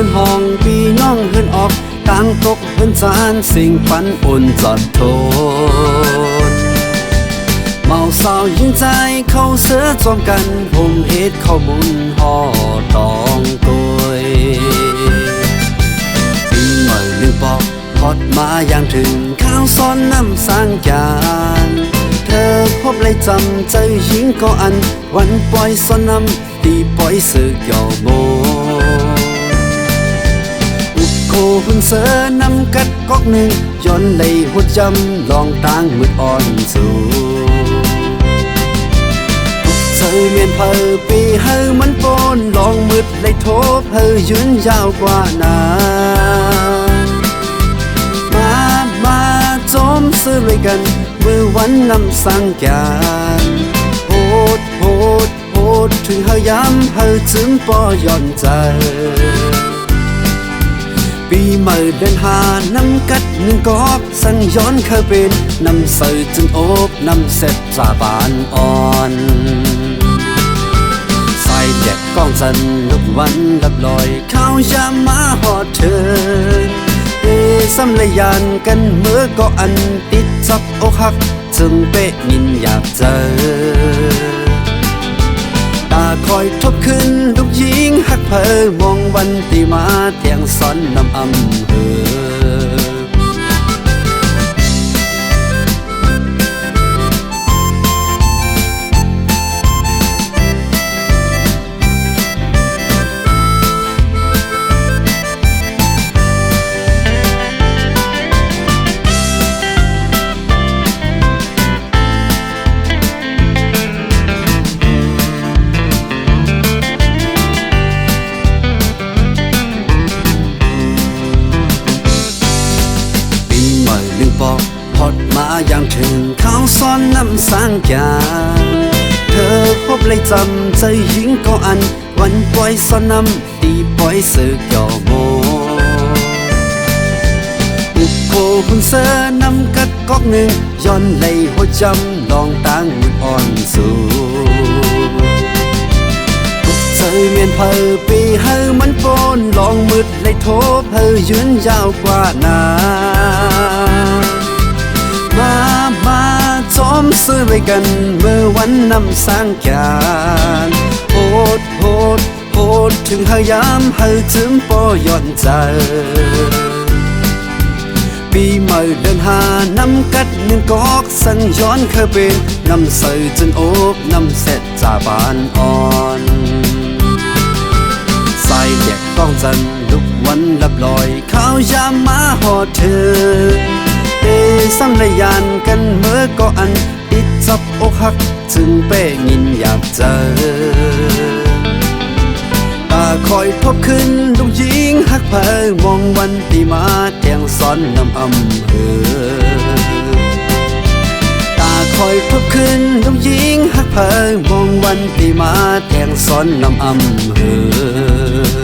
นห้องพี่น้องเฮือนออกต่างตกเฮือนจานสิ่งปันอุ่นจอดโทนเมาสาวยิงใจเข้าเสือจอมกันผมเฮ็ดเข้าบุญห่อตองกวยปีใหม่ลืมปอกพอดมาอย่างถึงข้าวซ้อนน้ำสร้างจานเธอพบเลยจำใจหญิงก็อันวันปล่อยซ้อนน้ำตีปล่อยสึกย่อโมอุดโคหุ่นเสือนำกัดก๊อกหนึ่งย้อนเลยหัวจำลองต่างมืดอ่อนสู่เธอเมียนเพอปีเฮอมันปนลองมืดเลยทบเฮอยืนยาวกว่านามาจมซื้อเลยกันมือวันนำสังการโหดถึงเฮาย้ำเฮาจึงปอย่อนใจปีใหม่เดินหานำกัดหนึ่งกอกสั่งย้อนเคยเป็นนำใส่จนโอบนำเสร็จสาบานอ่อนใส่แดดก้องจันลุกวันลับลอยข้าวยามมาหอดเธอซ้ำเลยยานกันเมื่อก็อันติดจับอกหักจึงเป๊ะยินอยากเจอตาคอยทบขึ้นลูกยิงหักเพอมองวันที่มาเตียงซ้อนนำอำเภอพอดมาอย่างถึงข้าวซ้อนน้ำสร้างจานเธอพบเลยจำใจหญิงก็อันวันปล่อยซ้อนน้ำตีปล่อยสึกย่อโมอุดโคหุ่นเสือนำกัดก๊อกหนึ่งย้อนเลยหัวจำลองต่างมืดอ่อนสู่ทุกใจเมียนเพอปีเฮอมันปนลองมืดเลยทบเฮอยืนยาวกว่านามาจมซื้อไว้กันเมื่อวันนำสร้างการโหดถึงเฮายามเฮาจึงปอย่อนใจปีใหม่เดินหานำกัดหนึ่งกอกสั่งย้อนเคยเป็นนำใส่จนโอบนำเสร็จจาบานอ่อนใส่แดดก้องจันลุกวันลับลอยข้าวยามมาหอดเธอซ้ำเลยยานกันเมื่อก็อันติดจับอกหักจึงเป้ยินอยากเจอตาคอยพบขึ้นลูกยิงหักเพอมองวันที่มาเตียงซ้อนนำอำเภอตาคอยพบขึ้นลูกยิงหักเพอมองวันที่มาเตียงซ้อนนำอำเภอ